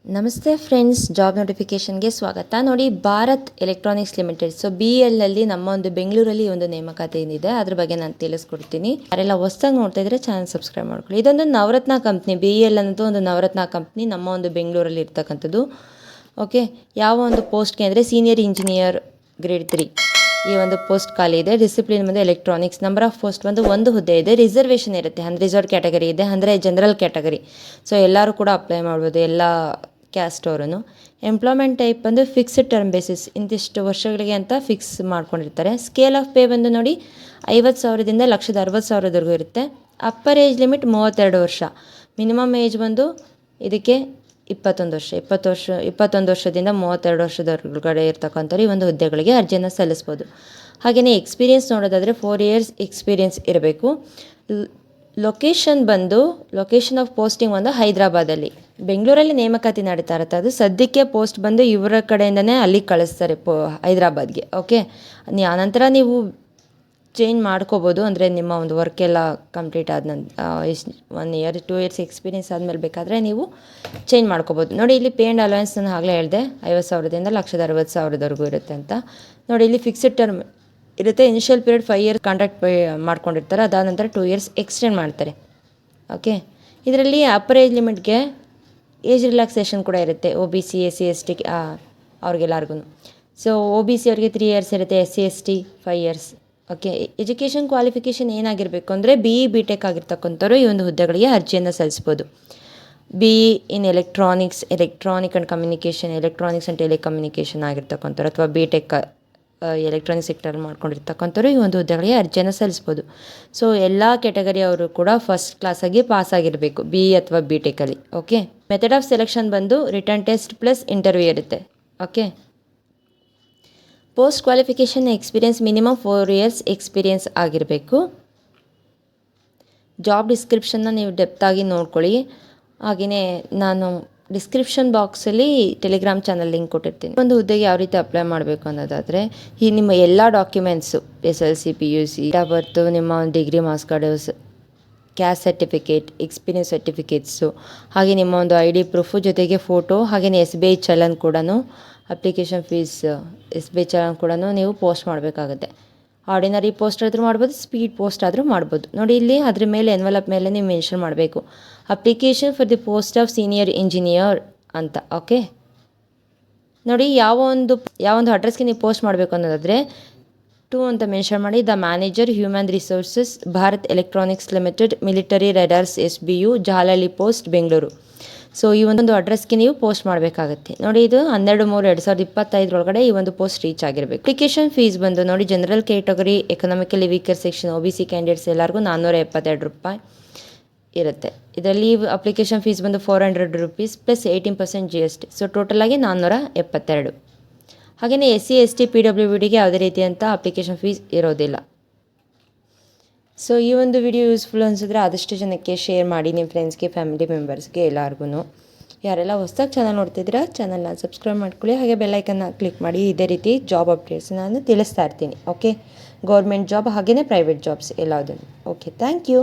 ನಮಸ್ತೆ friends, job ನೋಟಿಫಿಕೇಷನ್ಗೆ ಸ್ವಾಗತ. ನೋಡಿ, Bharat electronics limited, so BEL ಅಲ್ಲಿ ನಮ್ಮ ಒಂದು ಬೆಂಗಳೂರಲ್ಲಿ ಒಂದು ನೇಮಕಾತಿ ಏನಿದೆ ಅದ್ರ ಬಗ್ಗೆ ನಾನು ತಿಳಿಸ್ಕೊಡ್ತೀನಿ. ಯಾರೆಲ್ಲ ಹೊಸದಾಗಿ ನೋಡ್ತಾ ಇದ್ರೆ ಚಾನಲ್ ಸಬ್ಸ್ಕ್ರೈಬ್ ಮಾಡ್ಕೊಳ್ಳಿ. ಇದೊಂದು ನವರತ್ನ ಕಂಪ್ನಿ. BEL ಅನ್ನೋದು ಒಂದು ನವರತ್ನ ಕಂಪ್ನಿ, ನಮ್ಮ ಒಂದು ಬೆಂಗಳೂರಲ್ಲಿ ಇರ್ತಕ್ಕಂಥದ್ದು. ಓಕೆ, ಯಾವ ಒಂದು ಪೋಸ್ಟ್ಗೆ ಅಂದರೆ ಸೀನಿಯರ್ ಇಂಜಿನಿಯರ್ ಗ್ರೇಡ್ 3 ಈ ಒಂದು ಪೋಸ್ಟ್ ಖಾಲಿ ಇದೆ. ಡಿಸಿಪ್ಲಿನ್ ಬಂದು ಎಲೆಕ್ಟ್ರಾನಿಕ್ಸ್. ನಂಬರ್ ಆಫ್ ಪೋಸ್ಟ್ ಬಂದು ಒಂದು ಹುದ್ದೆ ಇದೆ. ರಿಸರ್ವೇಷನ್ ಇರುತ್ತೆ, ರಿಸರ್ವ್ ಕ್ಯಾಟಗರಿ ಇದೆ, ಅಂದರೆ ಜನರಲ್ ಕ್ಯಾಟಗರಿ. ಸೊ ಎಲ್ಲರೂ ಕೂಡ ಅಪ್ಲೈ ಮಾಡ್ಬೋದು, ಎಲ್ಲ ಕ್ಯಾಸ್ಟ್ ಅವರನ್ನು. ಎಂಪ್ಲಾಯ್ಮೆಂಟ್ ಟೈಪ್ ಬಂದು ಫಿಕ್ಸ್ಡ್ ಟರ್ಮ್ ಬೇಸಿಸ್, ಇಂತಿಷ್ಟು ವರ್ಷಗಳಿಗೆ ಅಂತ ಫಿಕ್ಸ್ ಮಾಡ್ಕೊಂಡಿರ್ತಾರೆ. ಸ್ಕೇಲ್ ಆಫ್ ಪೇ ಬಂದು ನೋಡಿ 50,000ದಿಂದ 1,60,000ವರೆಗೂ ಇರುತ್ತೆ. ಅಪ್ಪರ್ ಏಜ್ ಲಿಮಿಟ್ 32 ವರ್ಷ. ಮಿನಿಮಮ್ ಏಜ್ ಬಂದು ಇದಕ್ಕೆ 21 ವರ್ಷ. 21 ವರ್ಷದಿಂದ 32 ವರ್ಷದೊಳಗಡೆ ಇರ್ತಕ್ಕಂಥವ್ರು ಈ ಒಂದು ಹುದ್ದೆಗಳಿಗೆ ಅರ್ಜಿಯನ್ನು ಸಲ್ಲಿಸ್ಬೋದು. ಹಾಗೆಯೇ ಎಕ್ಸ್ಪೀರಿಯೆನ್ಸ್ ನೋಡೋದಾದರೆ 4 years ಎಕ್ಸ್ಪೀರಿಯೆನ್ಸ್ ಇರಬೇಕು. ಲೊಕೇಶನ್ ಆಫ್ ಪೋಸ್ಟಿಂಗ್ ಒಂದು ಹೈದರಾಬಾದಲ್ಲಿ. ಬೆಂಗಳೂರಲ್ಲಿ ನೇಮಕಾತಿ ನಡೀತಾ ಇರುತ್ತೆ. ಅದು ಸದ್ಯಕ್ಕೆ ಪೋಸ್ಟ್ ಬಂದು ಇವರ ಕಡೆಯಿಂದನೇ ಅಲ್ಲಿಗೆ ಕಳಿಸ್ತಾರೆ, ಹೈದರಾಬಾದ್ಗೆ. ಓಕೆ, ಆನಂತರ ನೀವು ಚೇಂಜ್ ಮಾಡ್ಕೋಬೋದು, ಅಂದರೆ ನಿಮ್ಮ ಒಂದು ವರ್ಕ್ ಎಲ್ಲ ಕಂಪ್ಲೀಟ್ ಆದ ನಂತರ 1 year 2 years ಎಕ್ಸ್ಪೀರಿಯೆನ್ಸ್ ಆದಮೇಲೆ ಬೇಕಾದರೆ ನೀವು ಚೇಂಜ್ ಮಾಡ್ಕೋಬೋದು. ನೋಡಿ, ಇಲ್ಲಿ ಪೇ ಆ್ಯಂಡ್ ಅಲವೆನ್ಸ್ ನಾನು ಆಗಲೇ ಹೇಳಿದೆ, 50,000ದಿಂದ 1,60,000ವರೆಗೂ ಇರುತ್ತೆ ಅಂತ. ನೋಡಿ, ಇಲ್ಲಿ ಫಿಕ್ಸ್ಡ್ ಟರ್ಮ್ ಇರುತ್ತೆ. ಇನಿಷಿಯಲ್ ಪೀರಿಯಡ್ 5 years ಕಾಂಟ್ರಾಕ್ಟ್ ಮಾಡ್ಕೊಂಡಿರ್ತಾರೆ. ಅದಾದ ನಂತರ 2 years ಎಕ್ಸ್ಟೆಂಡ್ ಮಾಡ್ತಾರೆ. ಓಕೆ, ಇದರಲ್ಲಿ ಅಪ್ಪರ್ ಏಜ್ ಲಿಮಿಟ್ಗೆ ಏಜ್ ರಿಲ್ಯಾಕ್ಸೇಷನ್ ಕೂಡ ಇರುತ್ತೆ. OBC SC ST ಅವ್ರಿಗೆಲ್ಲರಿಗೂ. ಸೊ OBC ಅವ್ರಿಗೆ 3 years ಇರುತ್ತೆ, SC ST 5 years. Okay, education qualification ಏನಾಗಿರಬೇಕು ಅಂದರೆ BE BTech ಆಗಿರ್ತಕ್ಕಂಥವ್ರು ಈ ಒಂದು ಹುದ್ದೆಗಳಿಗೆ ಅರ್ಜಿಯನ್ನು ಸಲ್ಲಿಸ್ಬೋದು. BE in electronics and communication, electronics and telecommunication ಆಗಿರ್ತಕ್ಕಂಥವ್ರು, ಅಥವಾ BTech ಎಲೆಕ್ಟ್ರಾನಿಕ್ ಸೆಕ್ಟರ್ ಮಾಡ್ಕೊಂಡಿರ್ತಕ್ಕಂಥವ್ರು ಈ ಒಂದು ಹುದ್ದೆಗಳಿಗೆ ಅರ್ಜಿಯನ್ನು ಸಲ್ಲಿಸ್ಬೋದು. ಸೊ ಎಲ್ಲ ಕ್ಯಾಟಗರಿಯವರು ಕೂಡ ಫಸ್ಟ್ ಕ್ಲಾಸಾಗಿ ಪಾಸ್ ಆಗಿರಬೇಕು BE ಅಥವಾ BTechಲ್ಲಿ. ಓಕೆ, ಮೆಥಡ್ ಆಫ್ ಸೆಲೆಕ್ಷನ್ ಬಂದು ರಿಟರ್ನ್ ಟೆಸ್ಟ್ ಪ್ಲಸ್ ಇಂಟರ್ವ್ಯೂ ಇರುತ್ತೆ. Okay, post qualification experience minimum 4 years experience ಆಗಿರಬೇಕು. ಜಾಬ್ ಡಿಸ್ಕ್ರಿಪ್ಷನ್ನ ನೀವು ಡೆಪ್ತಾಗಿ ನೋಡ್ಕೊಳ್ಳಿ. ಹಾಗೆಯೇ ನಾನು ಡಿಸ್ಕ್ರಿಪ್ಷನ್ ಬಾಕ್ಸಲ್ಲಿ ಟೆಲಿಗ್ರಾಮ್ ಚಾನಲ್ ಲಿಂಕ್ ಕೊಟ್ಟಿರ್ತೀನಿ. ಒಂದು ಹುದ್ದೆಗೆ ಯಾವ ರೀತಿ ಅಪ್ಲೈ ಮಾಡಬೇಕು ಅನ್ನೋದಾದರೆ, ಈ ನಿಮ್ಮ ಎಲ್ಲ documents, SLC PUC, date of birth, ನಿಮ್ಮ degree marks card, caste certificate, experience certificates, ಹಾಗೆ ನಿಮ್ಮ ಒಂದು ID ಪ್ರೂಫು, ಜೊತೆಗೆ ಫೋಟೋ, ಹಾಗೆಯೇ SBI ಚಲನ್ ಕೂಡ, ಅಪ್ಲಿಕೇಶನ್ ಫೀಸ್, SBI ಚಲನ್ ಕೂಡ ನೀವು ಪೋಸ್ಟ್ ಮಾಡಬೇಕಾಗುತ್ತೆ. ಆರ್ಡಿನರಿ ಪೋಸ್ಟ್ ಆದರೂ ಮಾಡ್ಬೋದು, ಸ್ಪೀಡ್ ಪೋಸ್ಟ್ ಆದರೂ ಮಾಡ್ಬೋದು. ನೋಡಿ, ಇಲ್ಲಿ ಅದ್ರ ಮೇಲೆ ಎನ್ವಲಪ್ ಮೇಲೆ ನೀವು ಮೆನ್ಷನ್ ಮಾಡಬೇಕು, application for the post of senior engineer ಅಂತ. ಓಕೆ, ನೋಡಿ, ಯಾವ ಒಂದು ಅಡ್ರೆಸ್ಗೆ ನೀವು ಪೋಸ್ಟ್ ಮಾಡಬೇಕು ಅನ್ನೋದಾದರೆ ಟು ಅಂತ ಮೆನ್ಷನ್ ಮಾಡಿ, the manager human resources Bharat electronics limited, military radars SBU, Jalahalli post, Bengaluru. So ಈ ಒಂದು ಅಡ್ರೆಸ್ಗೆ ನೀವು ಪೋಸ್ಟ್ ಮಾಡಬೇಕಾಗುತ್ತೆ. ನೋಡಿ, ಇದು 12/3/2025 ಒಳಗಡೆ ಈ ಒಂದು ಪೋಸ್ಟ್ ರೀಚ್ ಆಗಿರಬೇಕು. ಅಪ್ಲಿಕೇಶನ್ ಫೀಸ್ ಬಂದು ನೋಡಿ, general category, economically weaker section, OBC candidates ಎಲ್ಲರಿಗೂ 472 ರೂಪಾಯಿ ಇರುತ್ತೆ. ಇದರಲ್ಲಿ ಅಪ್ಲಿಕೇಶನ್ ಫೀಸ್ ಬಂದು 400 rupees ಪ್ಲಸ್ 18% GST. ಸೊ ಟೋಟಲಾಗಿ 472. ಹಾಗೆಯೇ SC ST PWDಗೆ ಯಾವುದೇ ರೀತಿಯಂಥ ಅಪ್ಲಿಕೇಶನ್ ಫೀಸ್ ಇರೋದಿಲ್ಲ. ಸೊ ಈ ಒಂದು ವಿಡಿಯೋ ಯೂಸ್ಫುಲ್ ಅನಿಸಿದ್ರೆ ಆದಷ್ಟು ಜನಕ್ಕೆ ಶೇರ್ ಮಾಡಿ, ನಿಮ್ಮ ಫ್ರೆಂಡ್ಸ್ಗೆ, ಫ್ಯಾಮಿಲಿ ಮೆಂಬರ್ಸ್ಗೆ ಎಲ್ಲರಿಗೂ. ಯಾರೆಲ್ಲ ಹೊಸದಾಗಿ ಚಾನಲ್ ನೋಡ್ತಿದ್ದೀರಾ ಚಾನಲ್ನ ಸಬ್ಸ್ಕ್ರೈಬ್ ಮಾಡ್ಕೊಳ್ಳಿ, ಹಾಗೆ ಬೆಲ್ಲೈಕನ್ನ ಕ್ಲಿಕ್ ಮಾಡಿ. ಇದೇ ರೀತಿ ಜಾಬ್ ಅಪ್ಡೇಟ್ಸ್ ನಾನು ತಿಳಿಸ್ತಾ ಇರ್ತೀನಿ. ಓಕೆ, ಗೌರ್ಮೆಂಟ್ ಜಾಬ್ ಹಾಗೆಯೇ ಪ್ರೈವೇಟ್ ಜಾಬ್ಸ್ ಎಲ್ಲದನ್ನು. Okay, thank you.